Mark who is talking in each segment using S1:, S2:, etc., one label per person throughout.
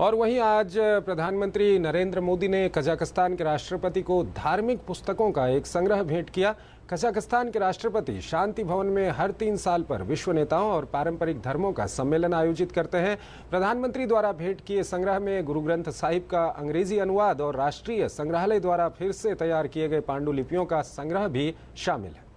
S1: और वहीं आज प्रधानमंत्री नरेंद्र मोदी ने कजाकिस्तान के राष्ट्रपति को धार्मिक पुस्तकों का एक संग्रह भेंट किया। कजाकिस्तान के राष्ट्रपति शांति भवन में हर 3 साल पर विश्व नेताओं और पारंपरिक धर्मों का सम्मेलन आयोजित करते हैं। प्रधानमंत्री द्वारा भेंट किए संग्रह में गुरु ग्रंथ साहिब का अंग्रेजी अनुवाद और राष्ट्रीय संग्रहालय द्वारा फिर से तैयार किए गए पांडुलिपियों का संग्रह भी शामिल है।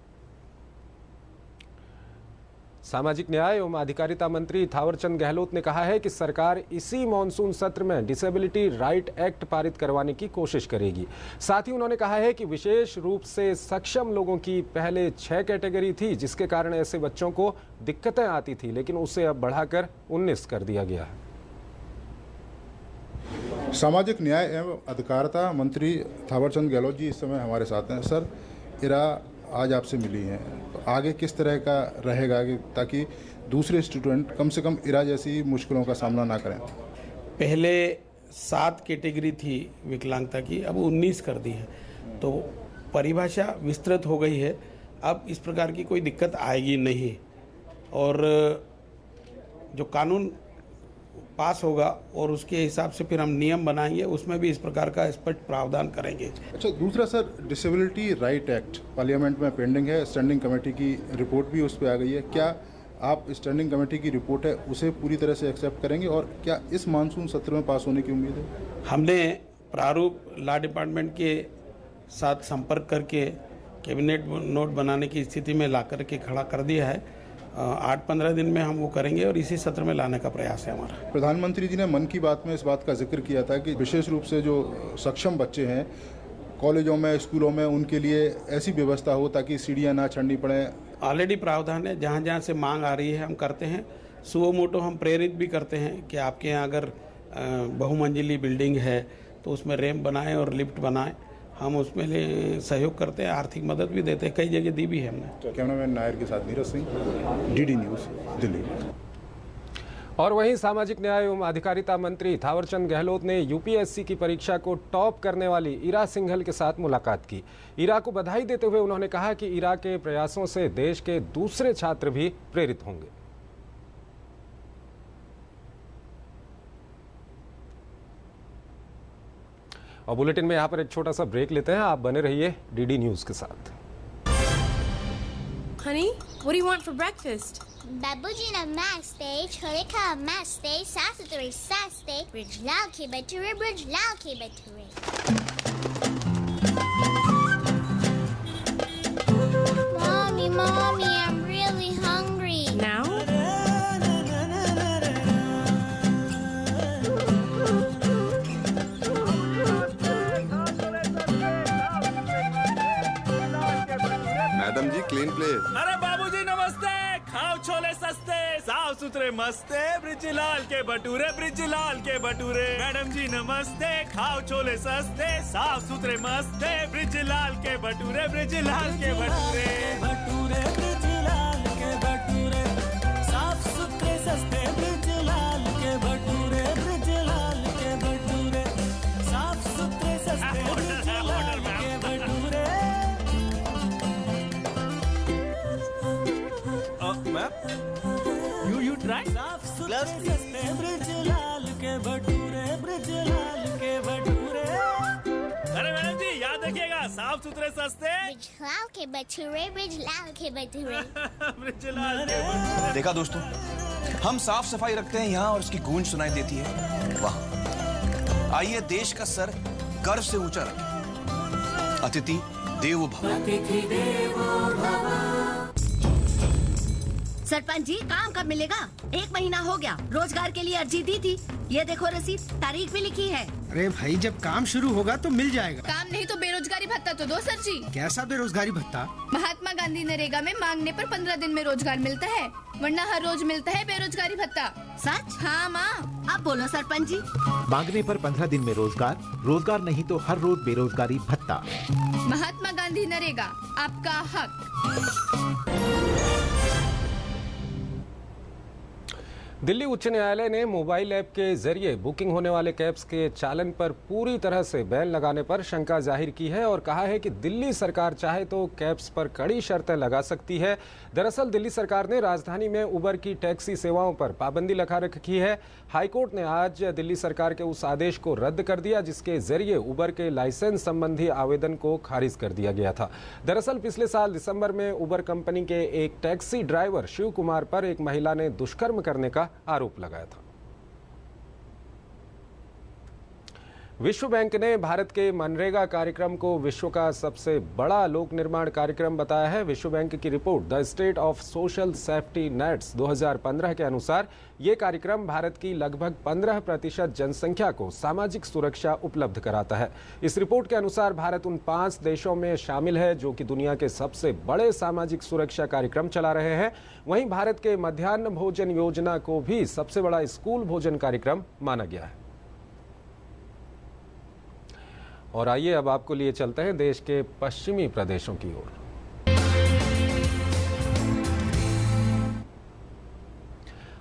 S1: सामाजिक न्याय एवं अधिकारिता मंत्री थावरचंद गहलोत ने कहा है कि सरकार इसी मॉनसून सत्र में डिसेबिलिटी राइट एक्ट पारित करवाने की कोशिश करेगी। साथ ही उन्होंने कहा है कि विशेष रूप से सक्षम लोगों की पहले 6 कैटेगरी थी, जिसके कारण ऐसे बच्चों को दिक्कतें आती थी, लेकिन उसे अब बढ़ाकर 19 कर दिया गया है।
S2: सामाजिक न्याय एवं अधिकारिता मंत्री थावरचंद गहलोत जी इस समय हमारे साथ हैं। सर, इरा आज आपसे मिली हैं, तो आगे किस तरह का रहेगा ताकि दूसरे स्टूडेंट कम से कम इरा जैसी मुश्किलों का सामना ना करें?
S3: पहले 7 कैटेगरी थी विकलांगता की, अब 19 कर दी है, तो परिभाषा विस्तृत हो गई है। अब इस प्रकार की कोई दिक्कत आएगी नहीं, और जो कानून पास होगा और उसके हिसाब से फिर हम नियम बनाएंगे, उसमें भी इस प्रकार का स्पष्ट प्रावधान करेंगे।
S2: अच्छा, दूसरा sir, disability right act parliament में पेंडिंग है, स्टैंडिंग कमेटी की रिपोर्ट भी उस पर आ गई है। क्या आप स्टैंडिंग कमेटी की रिपोर्ट है उसे पूरी तरह से एक्सेप्ट करेंगे, और क्या इस मानसून सत्र में पास होने की उम्मीद है?
S3: हमने प्रारूप लॉ डिपार्टमेंट के साथ संपर्क करके कैबिनेट नोट बनाने की स्थिति में ला करके खड़ा कर दिया है। 8-15 दिन में हम वो करेंगे और इसी सत्र में लाने का प्रयास है हमारा।
S2: प्रधानमंत्री जी ने मन की बात में इस बात का जिक्र किया था कि विशेष रूप से जो सक्षम बच्चे हैं कॉलेजों में, स्कूलों में, उनके लिए ऐसी व्यवस्था हो ताकि सीढ़ियाँ ना चढ़नी पड़े।
S3: ऑलरेडी प्रावधान है, जहाँ जहाँ से मांग आ रही है हम करते हैं। सुओ मोटो हम प्रेरित भी करते हैं कि आपके यहाँ अगर बहुमंजिली बिल्डिंग है तो उसमें रैंप बनाएं और लिफ्ट बनाएं। हम उसमें सहयोग करते हैं, आर्थिक मदद भी देते हैं, कई जगह दी भी है हमने।
S2: कैमरामैन नायर के साथ नीरज सिंह, डीडी न्यूज़, दिल्ली।
S1: और वहीं सामाजिक न्याय एवं अधिकारिता मंत्री थावरचंद गहलोत ने यूपीएससी की परीक्षा को टॉप करने वाली इरा सिंघल के साथ मुलाकात की। इरा को बधाई देते हुए उन्होंने कहा कि इरा के प्रयासों से देश के दूसरे छात्र भी प्रेरित होंगे। और बुलेटिन में यहाँ पर एक छोटा सा ब्रेक लेते हैं, आप बने रहिए डीडी न्यूज के साथ।
S4: Honey, what do you want for breakfast?
S5: बाबूजी नमस्ते, छोले का मस्ते, सास तुरे सास्ते, ब्रिज लाल के बटूरे, ब्रिज लाल के बटूरे। Mommy, Mommy, I'm really hungry.
S4: Now?
S6: Madam जी, क्लीन प्लेट।
S7: अरे बाबूजी नमस्ते, खाओ छोले सस्ते, साफ सुथरे मस्ते, ब्रिजलाल के भटूरे, ब्रिजलाल के भटूरे। मैडम जी नमस्ते, खाओ छोले सस्ते, साफ सुथरे मस्ते, ब्रिजलाल के भटूरे, ब्रिजलाल के भटूरे। भटूरे ब्रिजलाल के भटूरे, साफ सुथरे सस्ते, ब्रिजलाल के भटूरे, ब्रिजलाल के भटूरे, साफ सुथरे सस्ते, ब्रिजलाल के भटूरे। You try? ब्रिजलाल के भटूरे, ब्रिजलाल के भटूरे। अरे मैडम जी याद रखिएगा, साफ सुथरे सस्ते,
S5: ब्रिजलाल के भटूरे, ब्रिजलाल के भटूरे।
S7: ब्रिजलाल के भटूरे।
S8: देखा दोस्तों, हम साफ सफाई रखते हैं यहाँ और उसकी गूंज सुनाई देती है वहाँ। आइए देश का सर गर्व से ऊंचा रखें। अतिथि देवो भव। अतिथि देवो भव।
S9: सरपंच जी, काम कब मिलेगा? 1 महीना हो गया, रोजगार के लिए अर्जी दी थी, ये देखो रसीद, तारीख भी लिखी है।
S10: अरे भाई, जब काम शुरू होगा तो मिल जाएगा।
S4: काम नहीं तो बेरोजगारी भत्ता तो दो सर जी।
S10: कैसा बेरोजगारी भत्ता?
S4: महात्मा गांधी नरेगा में मांगने पर 15 दिन में रोजगार मिलता है, वरना हर रोज मिलता है बेरोजगारी भत्ता।
S9: सच?
S4: हाँ माँ।
S9: अब बोलो सरपंच जी।
S11: मांगने पर 15 दिन में रोजगार, रोजगार नहीं तो हर रोज बेरोजगारी भत्ता।
S4: महात्मा गांधी नरेगा, आपका हक।
S1: दिल्ली उच्च न्यायालय ने मोबाइल ऐप के जरिए बुकिंग होने वाले कैब्स के चालन पर पूरी तरह से बैन लगाने पर शंका जाहिर की है और कहा है कि दिल्ली सरकार चाहे तो कैब्स पर कड़ी शर्तें लगा सकती है। दरअसल दिल्ली सरकार ने राजधानी में उबर की टैक्सी सेवाओं पर पाबंदी लगा रखी है। हाईकोर्ट ने आज दिल्ली सरकार के उस आदेश को रद्द कर दिया जिसके जरिए उबर के लाइसेंस संबंधी आवेदन को खारिज कर दिया गया था। दरअसल पिछले साल दिसंबर में उबर कंपनी के एक टैक्सी ड्राइवर शिव कुमार पर एक महिला ने दुष्कर्म करने का आरोप लगाया था। विश्व बैंक ने भारत के मनरेगा कार्यक्रम को विश्व का सबसे बड़ा लोक निर्माण कार्यक्रम बताया है। विश्व बैंक की report the state of social safety nets 2015 के अनुसार ये कार्यक्रम भारत की लगभग 15% जनसंख्या को सामाजिक सुरक्षा उपलब्ध कराता है। इस रिपोर्ट के अनुसार भारत उन 5 देशों में शामिल है जो कि दुनिया के सबसे बड़े सामाजिक सुरक्षा कार्यक्रम चला रहे हैं। वहीं भारत के मध्याह्न भोजन योजना को भी सबसे बड़ा स्कूल भोजन कार्यक्रम माना गया है। और आइए अब आपको लिए चलते हैं देश के पश्चिमी प्रदेशों की ओर।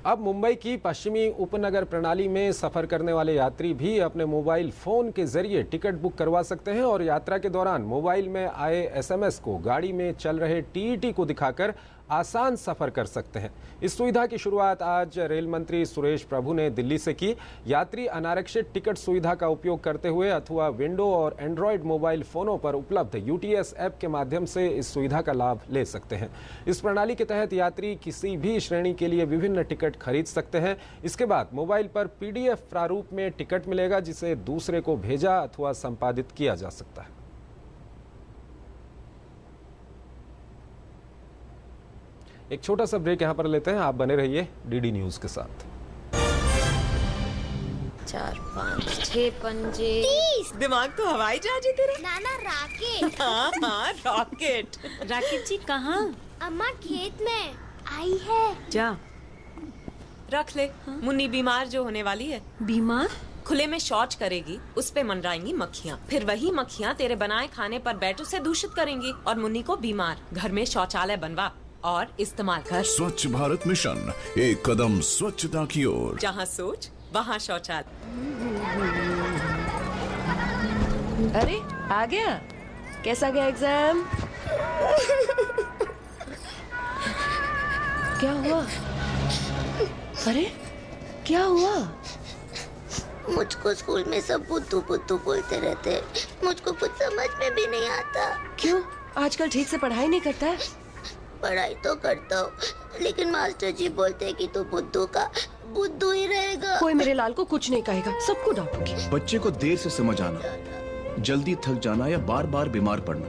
S1: अब मुंबई की पश्चिमी उपनगर प्रणाली में सफर करने वाले यात्री भी अपने मोबाइल फोन के जरिए टिकट बुक करवा सकते हैं और यात्रा के दौरान मोबाइल में आए एसएमएस को गाड़ी में चल रहे टीईटी को दिखाकर आसान सफर कर सकते हैं। इस सुविधा की शुरुआत आज रेल मंत्री सुरेश प्रभु ने दिल्ली से की। यात्री अनारक्षित टिकट सुविधा का उपयोग करते हुए अथवा विंडो और एंड्रॉयड मोबाइल फोनों पर उपलब्ध यूटीएस ऐप के माध्यम से इस सुविधा का लाभ ले सकते हैं। इस प्रणाली के तहत यात्री किसी भी श्रेणी के लिए विभिन्न टिकट खरीद सकते हैं। इसके बाद मोबाइल पर पीडीएफ प्रारूप में टिकट मिलेगा जिसे दूसरे को भेजा अथवा संपादित किया जा सकता है। एक छोटा सा ब्रेक यहाँ पर लेते हैं। आप बने रहिए डीडी न्यूज के साथ।
S12: 4 5 6 पंजे
S13: 30। दिमाग तो हवाई जहाज ही तेरा।
S5: नाना रॉकेट।
S13: हाँ रॉकेट।
S12: राकेट जी कहाँ?
S5: अम्मा खेत में आई है।
S13: जा रख ले। मुन्नी बीमार जो होने वाली है।
S12: बीमार?
S13: खुले में शौच करेगी, उस पे मंडराएंगी मक्खियाँ। फिर वही मक्खियाँ तेरे बनाए खाने पर बैठ उसे दूषित करेंगी और मुन्नी को बीमार। घर में शौचालय बनवा और इस्तेमाल कर।
S14: स्वच्छ भारत मिशन, एक कदम स्वच्छता की ओर।
S13: जहाँ सोच वहाँ शौचालय। अरे आ गया। कैसा गया एग्जाम? क्या हुआ? अरे क्या हुआ?
S5: मुझको स्कूल में सब बुद्धू बुद्धू बोलते रहते हैं। मुझको कुछ समझ में भी नहीं आता।
S13: क्यों? आजकल ठीक से पढ़ाई नहीं करता है?
S5: पढ़ाई तो करता हूँ, लेकिन मास्टर जी बोलते हैं कि तू बुद्धू का बुद्धू ही रहेगा।
S13: कोई मेरे लाल को कुछ नहीं कहेगा, सबको डांटूंगी।
S8: बच्चे को देर से समझ आना, जल्दी थक जाना या बार बार बीमार पड़ना,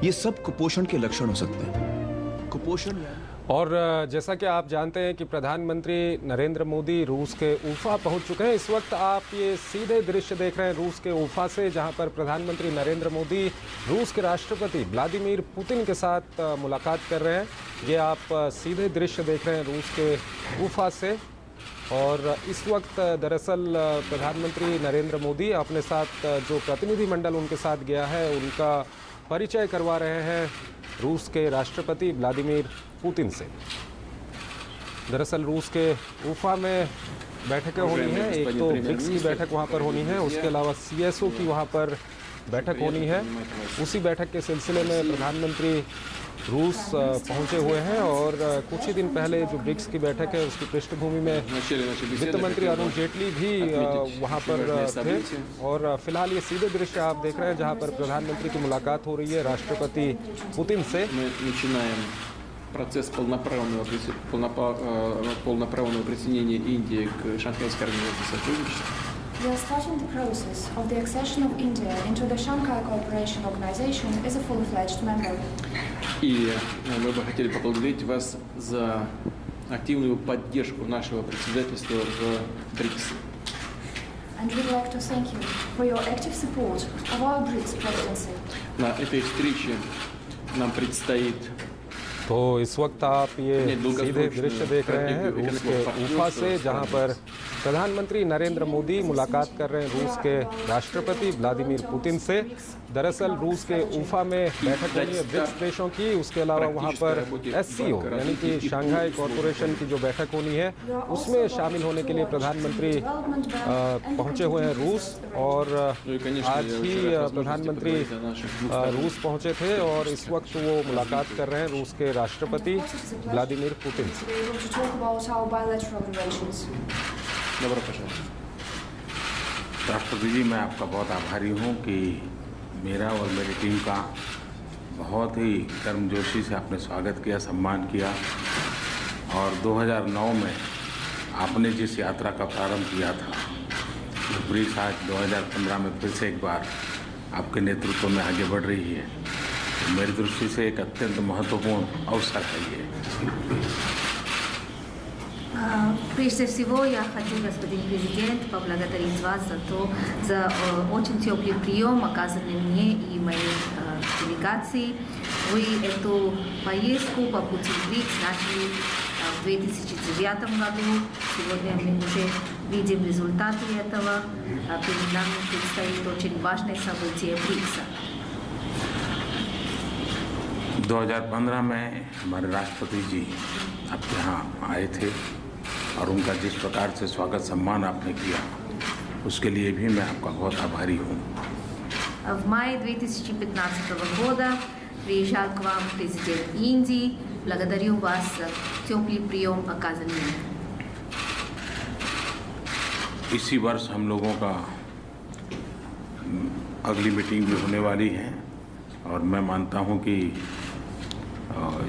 S8: ये सब कुपोषण के लक्षण हो सकते हैं। कुपोषण
S1: और जैसा कि आप जानते हैं कि प्रधानमंत्री नरेंद्र मोदी रूस के उफा पहुंच चुके हैं। इस वक्त आप ये सीधे दृश्य देख रहे हैं रूस के उफा से, जहां पर प्रधानमंत्री नरेंद्र मोदी रूस के राष्ट्रपति व्लादिमीर पुतिन के साथ मुलाकात कर रहे हैं। ये आप सीधे दृश्य देख रहे हैं रूस के उफा से। और इस वक्त दरअसल प्रधानमंत्री नरेंद्र मोदी अपने साथ जो प्रतिनिधिमंडल उनके साथ गया है उनका परिचय करवा रहे हैं रूस के राष्ट्रपति व्लादिमीर पुतिन से। दरअसल रूस के उफा में बैठकें होनी है। एक तो ब्रिक्स की बैठक वहां पर होनी है, उसके अलावा सीएसओ की वहां पर बैठक होनी है। उसी बैठक के सिलसिले में प्रधानमंत्री रूस पहुंचे हुए हैं और कुछ ही दिन पहले जो ब्रिक्स की बैठक है उसकी पृष्ठभूमि में वित्त मंत्री अरुण जेटली भी वहां पर थे। और फिलहाल ये सीधे दृश्य आप देख रहे हैं जहां पर प्रधानमंत्री की मुलाकात हो रही है राष्ट्रपति पुतिन से।
S15: Процесс полноправного присоединения Индии к Шанхайской организации сотрудничества.
S16: We are starting the process of the accession of India into the Shanghai Cooperation Organization as a full-fledged member.
S15: И мы бы хотели поблагодарить вас за активную поддержку нашего председательства в БРИКС.
S16: And we'd like to thank you for your active support of our BRICS presidency.
S15: На этой встрече нам предстоит
S1: तो इस वक्त आप ये सीधे दृश्य देख रहे हैं रूस के उफा से, जहां पर प्रधानमंत्री नरेंद्र मोदी मुलाकात कर रहे हैं रूस के राष्ट्रपति व्लादिमीर पुतिन से। दरअसल रूस के उफा में बैठक होनी है ब्रिक्स देशों की, उसके अलावा वहां पर SCO यानी कि शंघाई कॉरपोरेशन की जो बैठक होनी है उसमें शामिल होने के लिए प्रधानमंत्री पहुंचे हुए हैं रूस। और आज ही प्रधानमंत्री रूस पहुंचे थे और इस वक्त वो मुलाकात कर रहे हैं रूस के राष्ट्रपति व्लादिमीर पुतिन से।
S17: राष्ट्रपति जी, मैं आपका बहुत आभारी हूँ कि मेरा और मेरी टीम का बहुत ही गर्मजोशी से आपने स्वागत किया, सम्मान किया। और 2009 में आपने जिस यात्रा का प्रारंभ किया था, ब्रिक्स आज 2015 में फिर से एक बार आपके नेतृत्व में आगे बढ़ रही है। मेरी दृष्टि से एक अत्यंत महत्वपूर्ण अवसर है ये।
S18: Прежде всего, я хочу, господин президент, поблагодарить вас за очень теплый прием, оказанный мне и моей делегации. Вы эту поездку по пути в БРИКС начали в 2009 году. Сегодня мы уже видим результаты этого. Перед нами предстоит очень важное событие БРИКСа.
S17: 2015 में हमारे राष्ट्रपति जी आपके यहाँ आए थे और उनका जिस प्रकार से स्वागत सम्मान आपने किया, उसके लिए भी मैं आपका बहुत आभारी हूँ।
S18: В мае 2015 года приезжал к вам президент Индии. Благодарю вас за теплый прием, оказанный мне.
S17: इसी वर्ष हम लोगों का अगली मीटिंग भी होने वाली है और मैं मानता हूँ कि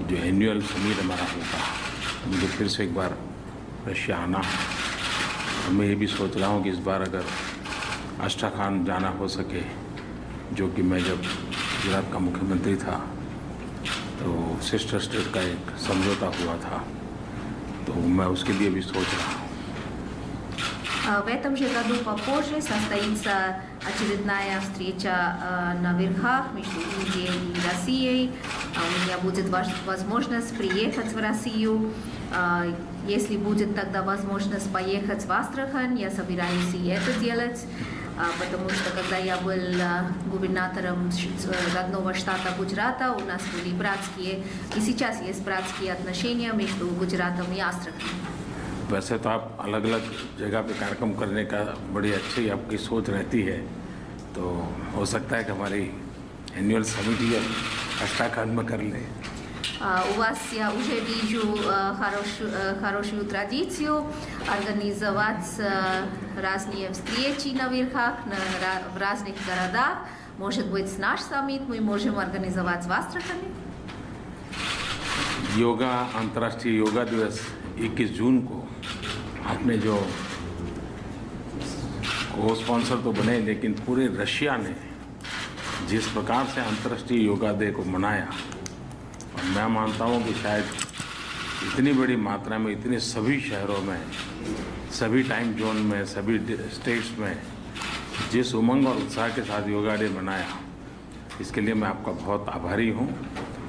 S17: जो एनुअल समिट हमारा होगा, मुझे फिर से एक बार रशिया आना है। और मैं ये भी सोच रहा हूँ कि इस बार अगर अस्ट्राखान जाना हो सके, जो कि मैं जब गुजरात का मुख्यमंत्री था तो सिस्टर स्टेट का एक समझौता हुआ था, तो मैं उसके लिए भी सोच रहा हूँ।
S18: В этом же году попозже состоится очередная встреча на верхах между Индией и Россией. У меня будет возможность приехать в Россию. Если будет тогда возможность поехать в Астрахань, я собираюсь и это делать, потому что когда я был губернатором родного штата Гуджрата, у нас были братские, и сейчас есть братские отношения между Гуджратом и Астраханью.
S17: वैसे तो आप अलग अलग जगह पे कार्यक्रम करने का बड़ी अच्छी आपकी सोच रहती है, तो हो सकता है कि हमारी एनुअल समिट ही अस्ट्राखान में कर लें।
S18: У вас я уже вижу хорошую традицию организовать разные встречи на верхах, в разных городах. Может быть, наш саммит мы можем организовать в Астрахани?
S17: योगा अंतर्राष्ट्रीय योगा दिवस 21 जून को आपने जो को स्पॉन्सर तो बने, लेकिन पूरे रशिया ने जिस प्रकार से अंतर्राष्ट्रीय योगा डे को मनाया, और मैं मानता हूँ कि शायद इतनी बड़ी मात्रा में इतने सभी शहरों में, सभी टाइम जोन में, सभी स्टेट्स में जिस उमंग और उत्साह के साथ योगा डे मनाया, इसके लिए मैं आपका बहुत आभारी हूँ।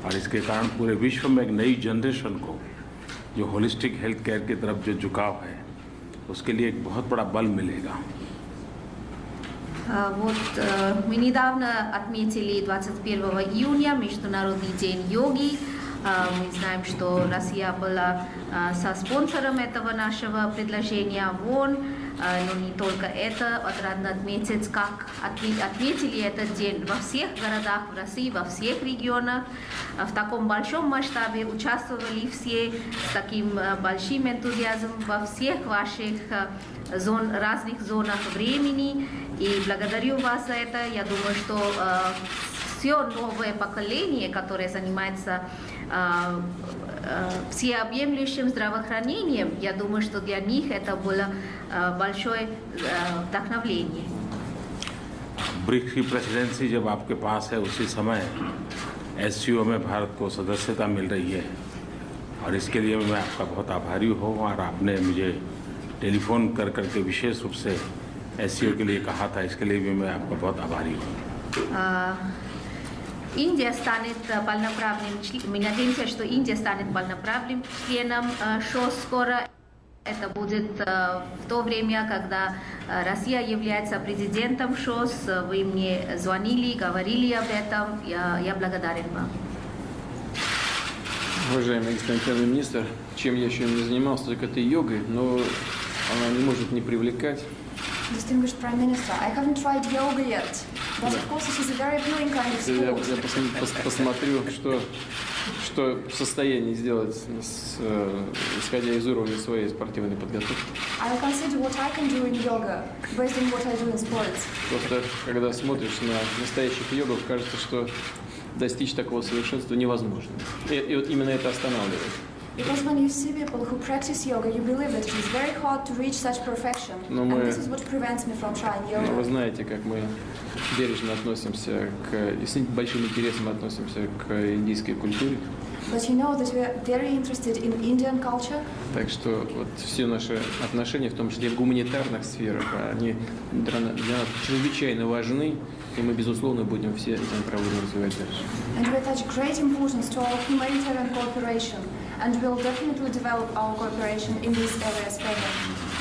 S17: और इसके कारण पूरे विश्व में एक नई जनरेशन को जो होलिस्टिक हेल्थ केयर की तरफ जो झुकाव है, उसके लिए एक बहुत बड़ा बल मिलेगा।
S18: Вот мы недавно отметили 21 июня Международный день йоги. Мы знаем, что Россия была со-спонсором этого нашего предложения ООН. Но не только это, отрадно отметить, как отметили этот день во всех городах в России, во всех регионах. В таком большом масштабе участвовали все с таким большим энтузиазмом во всех ваших разных зонах времени. И благодарю вас за это. Я думаю, что все новое поколение, которое занимается всеобъемлющим здравоохранением, я думаю, что для них это было большое вдохновение.
S17: ब्रिक्स की प्रेसिडेंसी जब आपके पास है, उसी समय SCO में भारत को सदस्यता मिल रही है, और इसके लिए मैं आपका बहुत आभारी हूँ। और आपने मुझे टेलीफोन कर करके विशेष रूप से SCO के लिए कहा था, इसके लिए भी मैं आपका बहुत आभारी हूँ।
S18: Индия станет полноправным, мы надеемся, что Индия станет полноправным членом ШОС скоро. Это будет в то время, когда Россия является президентом ШОС. Вы мне звонили, говорили об этом. Я благодарен вам.
S15: Уважаемый господин премьер-министр, чем я еще не занимался, только этой йогой, но она не может не привлекать.
S16: Distinguished Prime Minister, I haven't tried yoga yet, but of course it is a very appealing kind of sport.
S15: Я посмотрю, что в состоянии сделать, исходя из уровня своей спортивной подготовки.
S16: I'll consider what I can do in yoga, based on what I do in sports.
S15: Просто, когда смотришь на настоящих йогов, кажется, что достичь такого совершенства невозможно. И вот именно это останавливает.
S16: Because when you see people who practice yoga, you believe that it is very hard to reach such perfection, and this is what prevents me from trying yoga.
S15: Вы знаете, как мы бережно относимся и с большим интересом относимся к индийской культуре.
S16: But you know that we are very interested in Indian culture.
S15: Так что вот все наши отношения, в том числе в гуманитарных сферах, они для нас чрезвычайно важны, и мы, безусловно, будем все эти направления развивать дальше.
S16: And we attach great importance to our humanitarian cooperation, and we'll definitely develop our cooperation in these areas further.